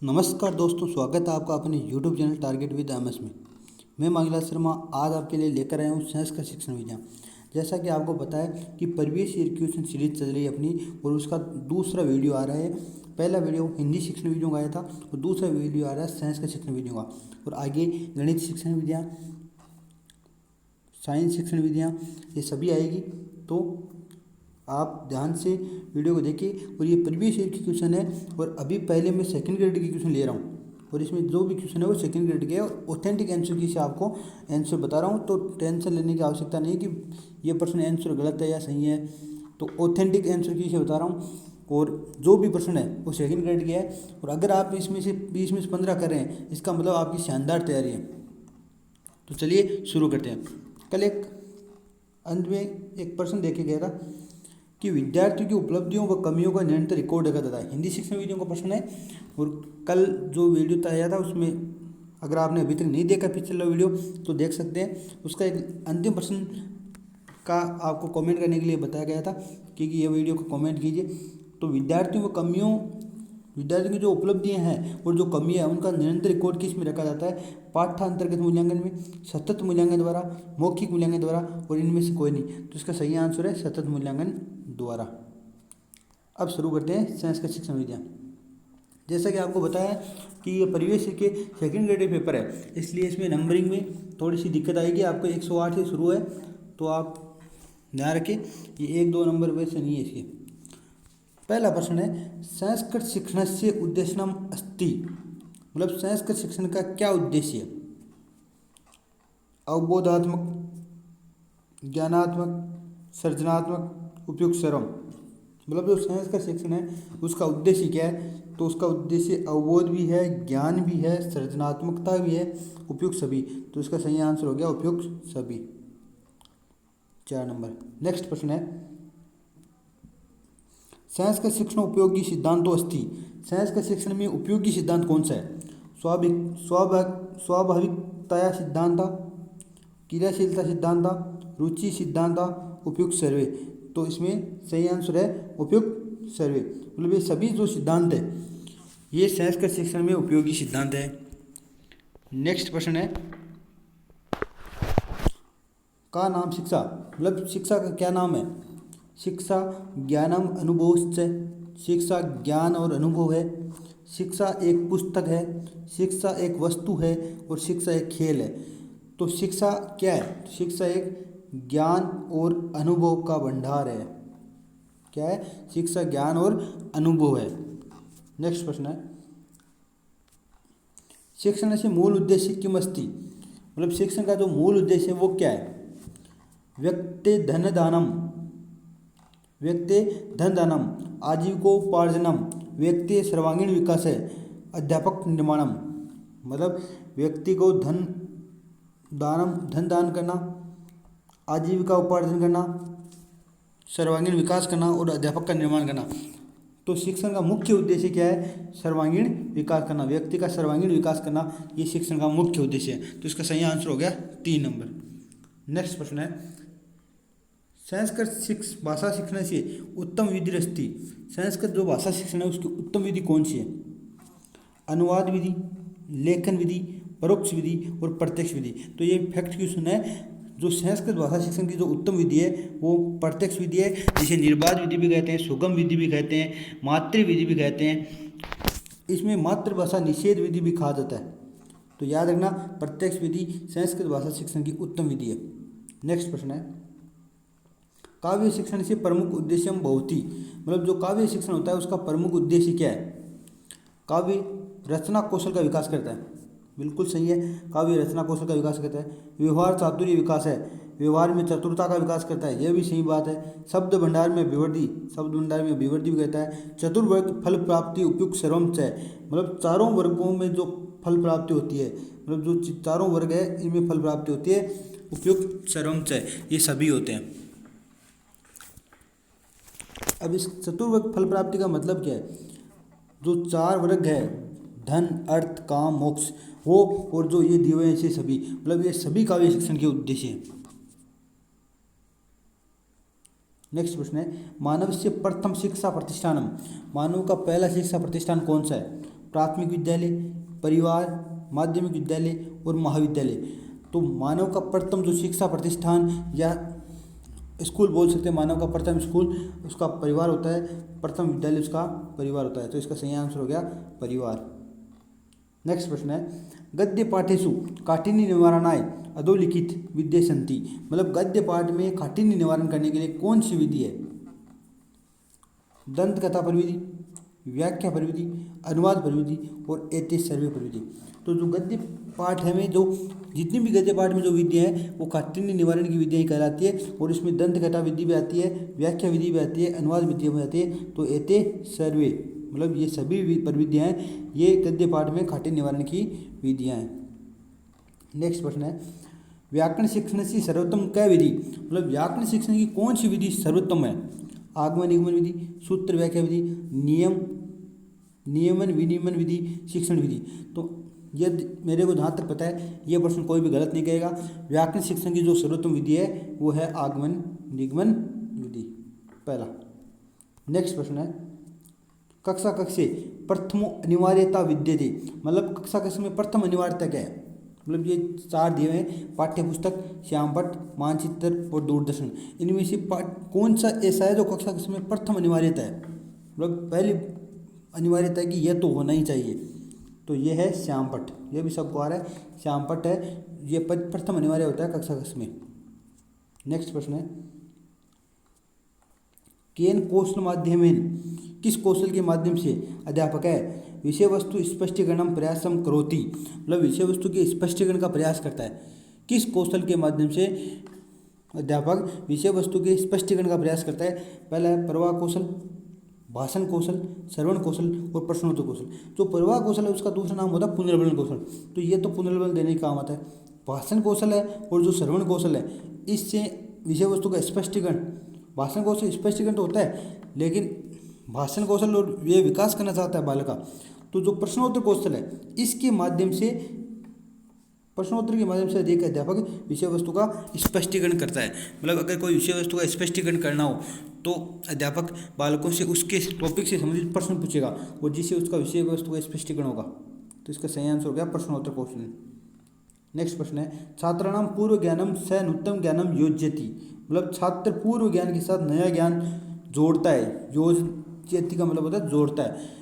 नमस्कार दोस्तों, स्वागत है आपका अपने YouTube channel target with MS में। मैं मंगला शर्मा आज आपके लिए लेकर आया हूँ साइंस का शिक्षण विज्ञान। जैसा कि आपको पता है कि प्रीवियस ईयर क्वेश्चन सीरीज चल रही है अपनी, और उसका दूसरा वीडियो आ रहा है। पहला वीडियो हिंदी शिक्षण विज्ञान का आया था और दूसरा वीडियो आ रहा है साइंस का शिक्षण विज्ञान का। और आगे गणित शिक्षण विज्ञान, साइंस शिक्षण विज्ञान, ये सभी आएगी। तो आप ध्यान से वीडियो को देखिए। और ये प्रीवियस ईयर की क्वेश्चन है, और अभी पहले मैं सेकंड ग्रेड की क्वेश्चन ले रहा हूँ, और इसमें जो भी क्वेश्चन है वो सेकंड ग्रेड के है और ऑथेंटिक आंसर की से आपको आंसर बता रहा हूँ। तो टेंशन लेने की आवश्यकता नहीं कि ये प्रश्न आंसर गलत है या सही है, तो ऑथेंटिक आंसर की से बता रहा हूँ। और जो भी प्रश्न है वो सेकंड ग्रेड के है, और अगर आप इसमें से 20 में से 15 कर रहे हैं, इसका मतलब आपकी शानदार तैयारी है। तो चलिए शुरू करते हैं। कल एक अंत में एक प्रश्न देखे गया था कि विद्यार्थियों की उपलब्धियों व कमियों का निरंतर रिकॉर्ड रखा जाता है। हिंदी शिक्षण वीडियो का प्रश्न है। और कल जो वीडियो आया था उसमें अगर आपने अभी तक नहीं देखा पिछला वीडियो तो देख सकते हैं। उसका एक अंतिम प्रश्न का आपको कमेंट करने के लिए बताया गया था कि ये वीडियो को कमेंट कीजिए। तो विद्यार्थियों की जो उपलब्धियां हैं और जो कमी है उनका निरंतर रिकॉर्ड किस में रखा जाता है? पाठ्यांतर्गत मूल्यांकन में, सतत मूल्यांकन द्वारा, मौखिक मूल्यांकन द्वारा, और इनमें से कोई नहीं। तो इसका सही आंसर है सतत मूल्यांकन द्वारा। अब शुरू करते हैं साइंस का शिक्षण विज्ञान। जैसा कि आपको बताया कि ये प्रीवियस के सेकंड ग्रेड पेपर है, इसलिए इसमें नंबरिंग में थोड़ी सी दिक्कत आएगी। आपको 108 से शुरू है, तो आप ध्यान रखें ये 1-2 नंबर वैसे नहीं है इसके। पहला प्रश्न है संस्कृत शिक्षणस्य उद्देश्यम अस्ति, मतलब संस्कृत शिक्षण का क्या उद्देश्य है? अवबोधात्मक, ज्ञानात्मक, सृजनात्मक, उपयुक्त सर्वम। मतलब जो संस्कृत शिक्षण है उसका उद्देश्य क्या है? तो उसका उद्देश्य अवबोध भी है, ज्ञान भी है, सृजनात्मकता भी है, उपयुक्त सभी। तो इसका सही आंसर हो गया उपयुक्त सभी, 4 नंबर। नेक्स्ट प्रश्न है संस्कृत शिक्षण उपयोगी सिद्धांतो अस्ति, संस्कृत शिक्षण में उपयोगी सिद्धांत कौन सा है? स्वाभाविकता सिद्धांत, क्रियाशीलता सिद्धांत, रुचि सिद्धांत, उपयुक्त सर्वे। तो इसमें सही आंसर है उपयुक्त सर्वे। मतलब ये सभी जो सिद्धांत है ये संस्कृत शिक्षण में उपयोगी सिद्धांत है। नेक्स्ट प्रश्न है का नाम शिक्षा, मतलब शिक्षा का क्या नाम है? शिक्षा ज्ञानम अनुभवश्च, शिक्षा ज्ञान और अनुभव है। शिक्षा एक पुस्तक है, शिक्षा एक वस्तु है, और शिक्षा एक खेल है। तो शिक्षा क्या है? शिक्षा एक ज्ञान और अनुभव का भंडार है। क्या है? शिक्षा ज्ञान और अनुभव है। नेक्स्ट प्रश्न है शिक्षण से मूल उद्देश्य किम अस्ति, मतलब शिक्षण का जो मूल उद्देश्य है वो क्या है? व्यक्ति धन दानम, आजीविकोपार्जनम, व्यक्ति सर्वांगीण विकास है, अध्यापक निर्माणम। मतलब व्यक्ति को धन दान करना, आजीविका उपार्जन करना, सर्वांगीण विकास करना और अध्यापक का निर्माण करना। तो शिक्षण का मुख्य उद्देश्य क्या है? सर्वांगीण विकास करना, व्यक्ति का सर्वांगीण विकास करना, ये शिक्षण का मुख्य उद्देश्य है। तो इसका सही आंसर हो गया 3 नंबर। नेक्स्ट प्रश्न है संस्कृत भाषा शिक्षण से उत्तम विधि रस्ती, संस्कृत जो भाषा शिक्षण है उसकी उत्तम विधि कौन सी है? अनुवाद विधि, लेखन विधि, परोक्ष विधि और प्रत्यक्ष विधि। तो ये फैक्ट क्वेश्चन है। जो संस्कृत भाषा शिक्षण की जो उत्तम विधि है वो प्रत्यक्ष विधि है, जिसे निर्बाध विधि भी कहते हैं, सुगम विधि भी कहते हैं, मातृ विधि भी कहते हैं। इसमें मातृभाषा निषेध विधि भी कहा जाता है। तो याद रखना प्रत्यक्ष विधि संस्कृत भाषा शिक्षण की उत्तम विधि है। नेक्स्ट प्रश्न है काव्य शिक्षण से प्रमुख उद्देश्य भवति, मतलब जो काव्य शिक्षण होता है उसका प्रमुख उद्देश्य क्या है? काव्य रचना कौशल का विकास करता है, बिल्कुल सही है। काव्य रचना कौशल का विकास करता है। व्यवहार चातुर्य विकास है, व्यवहार में चतुरता का विकास करता है, यह भी सही बात है। शब्द भंडार में अभिवृद्धि भी कहता है। चतुर्वर्ग फल प्राप्ति उपयुक्त सर्वम च, मतलब चारों वर्गों में जो फल प्राप्ति होती है, मतलब जो चारों वर्ग है इनमें फल प्राप्ति होती है, उपयुक्त सर्वम च, ये सभी होते हैं। अब इस चतुर्वर्ग फल प्राप्ति का मतलब क्या है? जो 4 वर्ग है धन, अर्थ, काम, मोक्ष, वो और जो ये दिए हुए हैं सभी, मतलब ये सभी काव्य शिक्षण के उद्देश्य हैं। नेक्स्ट प्रश्न है मानव से प्रथम शिक्षा प्रतिष्ठानम, मानव का पहला शिक्षा प्रतिष्ठान कौन सा है? प्राथमिक विद्यालय, परिवार, माध्यमिक विद्यालय और महाविद्यालय। तो मानव का प्रथम जो शिक्षा प्रतिष्ठान या स्कूल बोल सकते हैं, मानव का प्रथम स्कूल उसका परिवार होता है, प्रथम विद्यालय उसका परिवार होता है। तो इसका सही आंसर हो गया परिवार। नेक्स्ट प्रश्न है, गद्य पाठेषु काठिन्य निवारणाय अधोलिखित विद्ये सन्ति। मतलब गद्य पाठ में काठिन्य निवारण करने के लिए कौन सी विधि है? दंत कथा प्रविधि, व्याख्या प्रविधि, अनुवाद प्रविधि और एते सर्वे प्रविधि। तो जो गद्य पाठ है में जो जितनी भी गद्य पाठ में जो विधियाँ हैं वो काठिन्य निवारण की विधियाँ कहलाती है। और इसमें दंत कथा विधि भी आती है, व्याख्या विधि भी आती है, अनुवाद विधि भी आती है। तो एते सर्वे मतलब ये सभी प्रविधियाँ हैं, ये गद्य पाठ में काठिन्य निवारण की विधियाँ हैं। नेक्स्ट प्रश्न है, व्याकरण शिक्षण की सर्वोत्तम कै विधि। मतलब व्याकरण शिक्षण की कौन सी विधि सर्वोत्तम है? आगमन निगमन विधि, सूत्र व्याख्या विधि, नियमन विनियमन विधि, शिक्षण विधि। तो यदि मेरे को जहाँ तक पता है ये प्रश्न कोई भी गलत नहीं कहेगा। व्याकरण शिक्षण की जो सर्वोत्तम विधि है वो है आगमन निगमन विधि, पहला। नेक्स्ट प्रश्न है, कक्षा कक्षे प्रथमो अनिवार्यता विद्यते। मतलब कक्षा कक्षा में प्रथम अनिवार्यता क्या है? मतलब ये 4 दिए हैं, पाठ्य पुस्तक, श्यामपट्ट, मानचित्र और दूरदर्शन। इनमें से कौन सा ऐसा है जो कक्षा कक्षा में प्रथम अनिवार्यता है? मतलब पहली अनिवार्यता है कि यह तो होना ही चाहिए, तो ये है श्यामपट्ट। ये भी सबको आ रहा है, श्यामपट्ट है, ये प्रथम अनिवार्य होता है कक्षा कक्षा में। नेक्स्ट प्रश्न है, केन कौशल माध्यमेन, किस कौशल के माध्यम से अध्यापक है विषय वस्तु स्पष्टीकरण प्रयासम करोति। मतलब विषय वस्तु के स्पष्टीकरण का प्रयास करता है। किस कौशल के माध्यम से अध्यापक विषय वस्तु के स्पष्टीकरण का प्रयास करता है? पहला है प्रवाह कौशल, भाषण कौशल, श्रवण कौशल और प्रश्नोत्तर कौशल। जो प्रवाह कौशल है उसका दूसरा नाम होता है पुनर्बलन कौशल। तो ये तो पुनर्बल देने का काम आता है। भाषण कौशल है और जो श्रवण कौशल है इससे विषय वस्तु का स्पष्टीकरण, भाषण कौशल स्पष्टीकरण तो होता है लेकिन भाषण कौशल और ये विकास करना चाहता है बालक का। तो जो प्रश्नोत्तर कौशल है इसके माध्यम से, प्रश्नोत्तर के माध्यम से एक अध्यापक विषय वस्तु का स्पष्टीकरण करता है। मतलब अगर कोई विषय वस्तु का स्पष्टीकरण करना हो तो अध्यापक बालकों से उसके टॉपिक से संबंधित प्रश्न पूछेगा और जिससे उसका विषय वस्तु का स्पष्टीकरण होगा। तो इसका सही आंसर हो गया प्रश्नोत्तर कौशल। नेक्स्ट प्रश्न है, छात्राणाम पूर्व ज्ञानम स नूतन ज्ञानम योज्यति। मतलब छात्र पूर्व ज्ञान के साथ नया ज्ञान जोड़ता है। योज्यति का मतलब होता है जोड़ता है।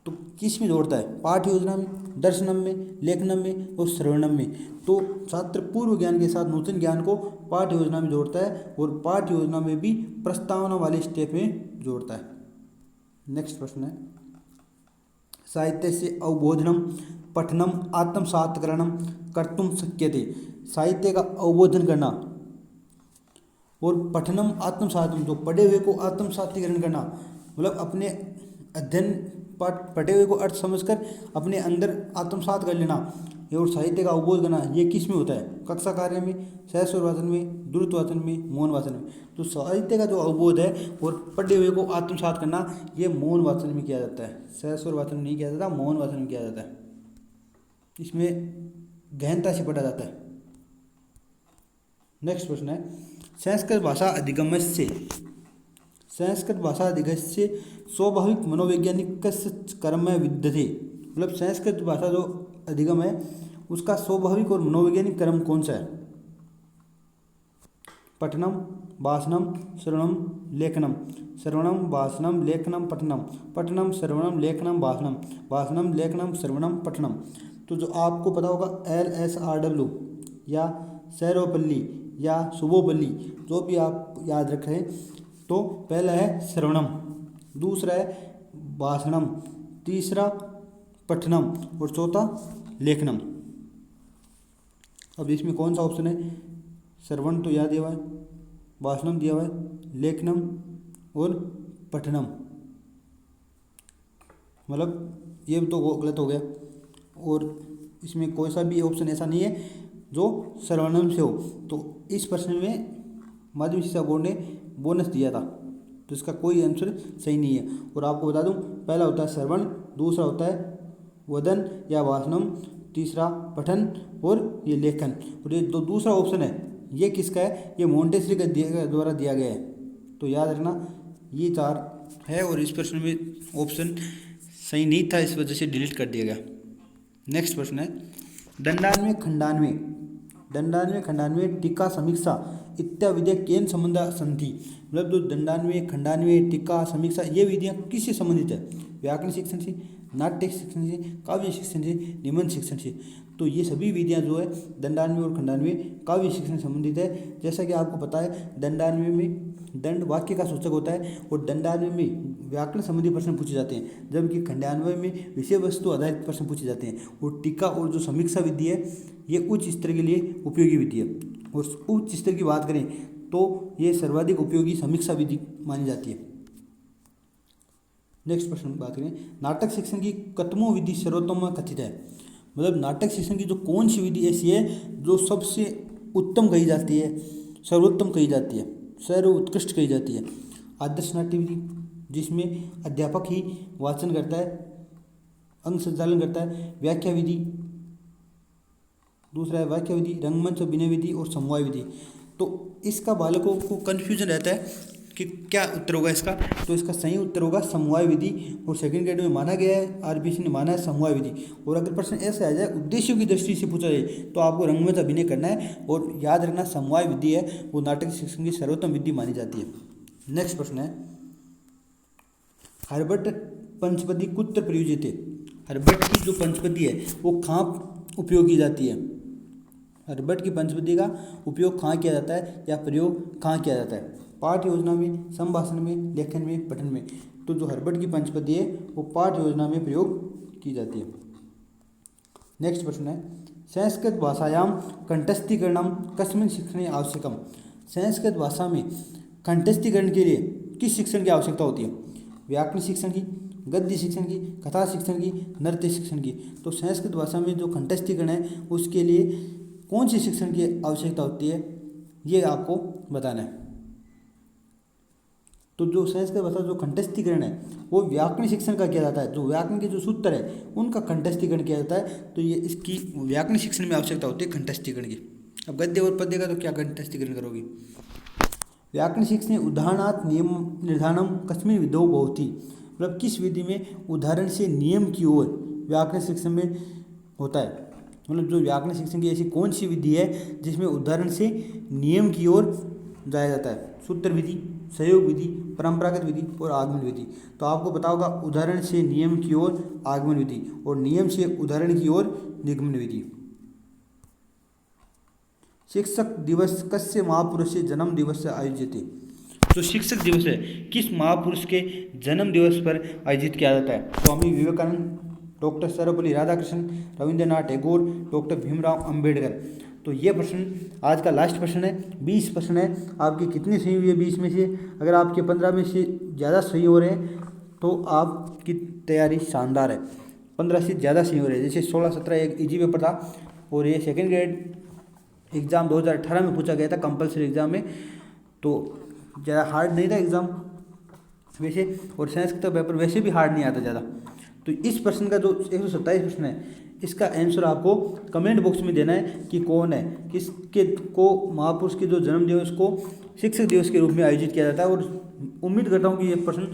तो किस में जोड़ता है? पाठ योजना में, दर्शनम में, लेखनम में और श्रवणम में। तो छात्र पूर्व ज्ञान के साथ नूतन ज्ञान को पाठ योजना में जोड़ता है और पाठ योजना में भी प्रस्तावना वाले स्टेप में जोड़ता है। नेक्स्ट प्रश्न है, साहित्य से अवबोधनम पठनम आत्मसात्करणम कर्तुम शक्यते। साहित्य का अवबोधन करना और पठनम आत्मसात, जो पढ़े हुए को आत्मसातीकरण करना, मतलब अपने अध्ययन पढ़े हुए को अर्थ समझकर अपने अंदर आत्मसात कर लेना और साहित्य का अवबोध करना, ये किस में होता है? कक्षा कार्य में, सहस्वर वाचन में, द्रुत वाचन में, मौन वाचन में। तो साहित्य का जो अवबोध है और पढ़े हुए को आत्मसात करना ये मौन वाचन में किया जाता है, सहस्वर वाचन में नहीं किया जाता, मौन वाचन में किया जाता है। इसमें गहनता से पढ़ा जाता है। नेक्स्ट प्रश्न है, संस्कृत भाषा अधिगमस्य, संस्कृत भाषा अधिगमस्य स्वाभाविक मनोवैज्ञानिक कर्म विद्यते। मतलब संस्कृत भाषा जो अधिगम है उसका स्वाभाविक और मनोवैज्ञानिक कर्म कौन सा है? पठनम, भाषणम, श्रवणम, लेखनम, श्रवणम, भाषणम, लेखनम, पठनम, पठनम, श्रवणम, लेखनम, भाषणम, भाषणम, लेखनम, श्रवणम, पठनम। तो जो आपको पता होगा LSRW या सैरोपल्ली या सुबोपल्ली, जो भी आप याद रखें। तो पहला है श्रवणम, दूसरा है भाषणम, तीसरा पठनम और चौथा लेखनम। अब इसमें कौन सा ऑप्शन है? श्रवण तो याद दिया हुआ है, भाषणम दिया हुआ है, लेखनम और पठनम। मतलब ये तो गलत हो गया और इसमें कोई सा भी ऑप्शन ऐसा नहीं है जो श्रवणम से हो। तो इस प्रश्न में माध्यमिक शिक्षा बोर्ड ने बोनस दिया था, तो इसका कोई आंसर सही नहीं है। और आपको बता दूं, पहला होता है श्रवण, दूसरा होता है वदन या भाषणम, तीसरा पठन और ये लेखन। और ये जो दूसरा ऑप्शन है ये किसका है? ये मोंटेसरी के द्वारा दिया गया है। तो याद रखना ये 4 है और इस प्रश्न में ऑप्शन सही नहीं था, इस वजह से डिलीट कर दिया गया। नेक्स्ट प्रश्न है दंडान्वय खंडान्वय दंडान्वय खंडान्वय टीका समीक्षा इत्यादि केन संबंध संधि। मतलब जो दंडान्वय खंडान्वय टीका समीक्षा ये विधियाँ किससे संबंधित है? व्याकरण शिक्षण से, नाट्य शिक्षण से, काव्य शिक्षण से, निबंध शिक्षण से। तो ये सभी विधियाँ जो है दंडान्वय और खंडान्वय काव्य शिक्षण से संबंधित है। जैसा कि आपको पता है दंडान्वय में दंड वाक्य का सूचक होता है और दंडान्वय में व्याकरण संबंधी प्रश्न पूछे जाते हैं, जबकि खंडान्वय में विषय वस्तु आधारित प्रश्न पूछे जाते हैं। और टीका और जो समीक्षा विधि है ये उच्च स्तर के लिए उपयोगी विधि है। और उच्च स्तर की बात करें तो ये सर्वाधिक उपयोगी समीक्षा विधि मानी जाती है। नेक्स्ट प्रश्न की बात करें नाटक शिक्षण की कतमो विधि सर्वोत्तम कथित है। मतलब नाटक शिक्षण की जो कौन सी विधि ऐसी है जो सबसे उत्तम कही जाती है, सर्वोत्तम कही जाती है, सर्व उत्कृष्ट कही जाती है? आदर्श नाट्य विधि, जिसमें अध्यापक ही वाचन करता है, अंग संचालन करता है। व्याख्या विधि, दूसरा है व्याख्या विधि, रंगमंच अभिनय विधि और समवाय विधि। तो इसका बालकों को कन्फ्यूजन रहता है कि क्या उत्तर होगा इसका, तो इसका सही उत्तर होगा समवाय विधि। और सेकंड ग्रेड में माना गया है, आरबीसी ने माना है समवाय विधि। और अगर प्रश्न ऐसे आ जाए उद्देश्यों की दृष्टि से पूछा जाए तो आपको रंगमंच अभिनय करना है और याद रखना समवाय विधि है वो नाटक शिक्षण की सर्वोत्तम विधि मानी जाती है। नेक्स्ट प्रश्न है हर्बट पंचपदी कुत्र प्रयुज्यते। हर्बट की जो पंचपदी है वो कहाँ उपयोग की जाती है? हर्बट की पंचपदी का उपयोग कहाँ किया जाता है या प्रयोग कहाँ किया जाता है? पाठ योजना में, संभाषण में, लेखन में, पठन में। तो जो हर्बट की पंचपदी है वो पाठ योजना में प्रयोग की जाती है। नेक्स्ट प्रश्न है संस्कृत भाषायां कंठस्थीकरणम कस्मिन् शिक्षणे आवश्यकम। संस्कृत भाषा में कंठस्थीकरण के लिए किस शिक्षण की आवश्यकता होती है? व्याकरण शिक्षण की, गद्य शिक्षण की, कथा शिक्षण की, नृत्य शिक्षण की। तो संस्कृत भाषा में जो कंठस्थीकरण है उसके लिए कौन सी शिक्षण की आवश्यकता होती है ये आपको बताना है। तो जो संस्कृत भाषा जो कंठस्थीकरण है वो व्याकरण शिक्षण का किया जाता है। जो व्याकरण के जो सूत्र है उनका कंठस्थीकरण किया जाता है। तो ये इसकी व्याकरण शिक्षण में आवश्यकता होती है कंठस्थीकरण की। अब गद्य और पद्य का तो क्या कंठस्थीकरण करोगी? व्याकरण शिक्षण उदाहरणात् नियम निर्धारणम कस्मिन् विधौ भवति। मतलब किस विधि में उदाहरण से नियम की ओर व्याकरण शिक्षण में होता है। मतलब जो व्याकरण शिक्षण की ऐसी कौन सी विधि है जिसमें उदाहरण से नियम की ओर जाया जाता है? सूत्र विधि, सहयोग विधि, परंपरागत विधि और आगमन विधि। तो आपको पता होगा उदाहरण से नियम की ओर आगमन विधि और नियम से उदाहरण की ओर निगमन विधि। शिक्षक दिवस कस्य महापुरुष से जन्म दिवस से आयोजित। जो शिक्षक दिवस है किस महापुरुष के जन्म दिवस पर आयोजित किया जाता है? Swami Vivekananda, doctor Sarvepalli Radhakrishna, Rabindranath Tagore, doctor Bhimrao Ambedkar. तो ये प्रश्न आज का लास्ट प्रश्न है। 20 प्रश्न है, आपकी कितनी सही हुई है 20 में से? अगर आपके 15 में से ज़्यादा सही हो रहे हैं तो आपकी तैयारी शानदार है। 15 से ज़्यादा सही हो रहे हैं, जैसे 16-17 एक ईजी पेपर था और ये सेकेंड ग्रेड एग्ज़ाम 2018 में पूछा गया था कंपलसरी एग्ज़ाम में, तो ज़्यादा हार्ड नहीं था एग्ज़ाम वैसे। और साइंस का पेपर वैसे भी हार्ड नहीं आता ज़्यादा। तो इस प्रश्न का जो 127 प्रश्न है इसका आंसर आपको कमेंट बॉक्स में देना है कि कौन है, किसके को महापुरुष के जो जन्म दिवस को शिक्षक दिवस के रूप में आयोजित किया जाता है। और उम्मीद करता हूँ कि ये प्रश्न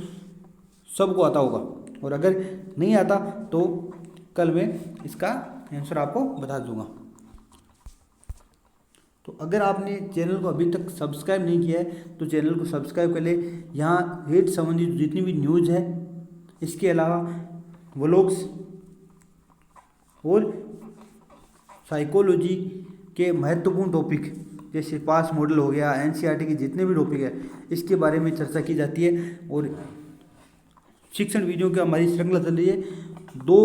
सबको आता होगा, और अगर नहीं आता तो कल मैं इसका आंसर आपको बता दूंगा। तो अगर आपने चैनल को अभी तक सब्सक्राइब नहीं किया है तो चैनल को सब्सक्राइब कर ले। यहाँ हेल्थ संबंधी जितनी भी न्यूज़ है, इसके अलावा व्लॉग्स और साइकोलॉजी के महत्वपूर्ण टॉपिक जैसे पास मॉडल हो गया, एनसीईआरटी के जितने भी टॉपिक है इसके बारे में चर्चा की जाती है। और शिक्षण वीडियो की हमारी श्रृंखला चल रही है, 2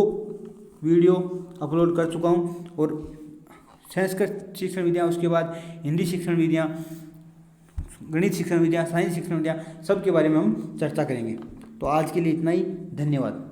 वीडियो अपलोड कर चुका हूँ। और संस्कृत शिक्षण विधियाँ, उसके बाद हिंदी शिक्षण विधियाँ, गणित शिक्षण विधियाँ, साइंस शिक्षण विधियाँ, सब के बारे में हम चर्चा करेंगे। तो आज के लिए इतना ही, धन्यवाद।